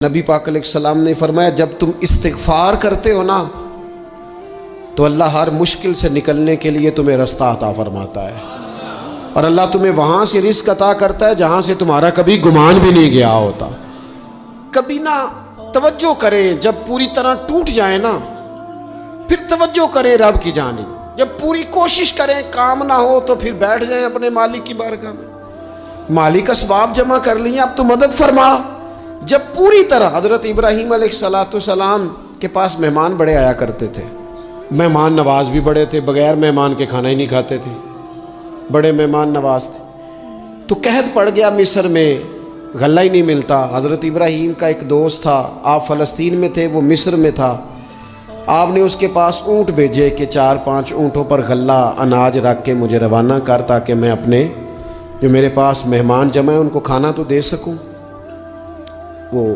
نبی پاک علیہ السلام نے فرمایا جب تم استغفار کرتے ہو نا تو اللہ ہر مشکل سے نکلنے کے لیے تمہیں رستہ عطا فرماتا ہے، اور اللہ تمہیں وہاں سے رزق عطا کرتا ہے جہاں سے تمہارا کبھی گمان بھی نہیں گیا ہوتا۔ کبھی نہ توجہ کریں، جب پوری طرح ٹوٹ جائیں نا پھر توجہ کریں رب کی جانب، جب پوری کوشش کریں کام نہ ہو تو پھر بیٹھ جائیں اپنے مالک کی بارگاہ میں، مالک اسباب جمع کر لیے اب تو مدد فرما۔ جب پوری طرح حضرت ابراہیم علیہ السلام کے پاس مہمان بڑے آیا کرتے تھے، مہمان نواز بھی بڑے تھے، بغیر مہمان کے کھانا ہی نہیں کھاتے تھے، بڑے مہمان نواز تھے۔ تو قحط پڑ گیا مصر میں، غلہ ہی نہیں ملتا۔ حضرت ابراہیم کا ایک دوست تھا، آپ فلسطین میں تھے، وہ مصر میں تھا۔ آپ نے اس کے پاس اونٹ بھیجے کہ 4-5 اونٹوں پر غلہ اناج رکھ کے مجھے روانہ کر تاکہ میں اپنے جو میرے پاس مہمان جمع ہیں ان کو کھانا تو دے سکوں۔ وہ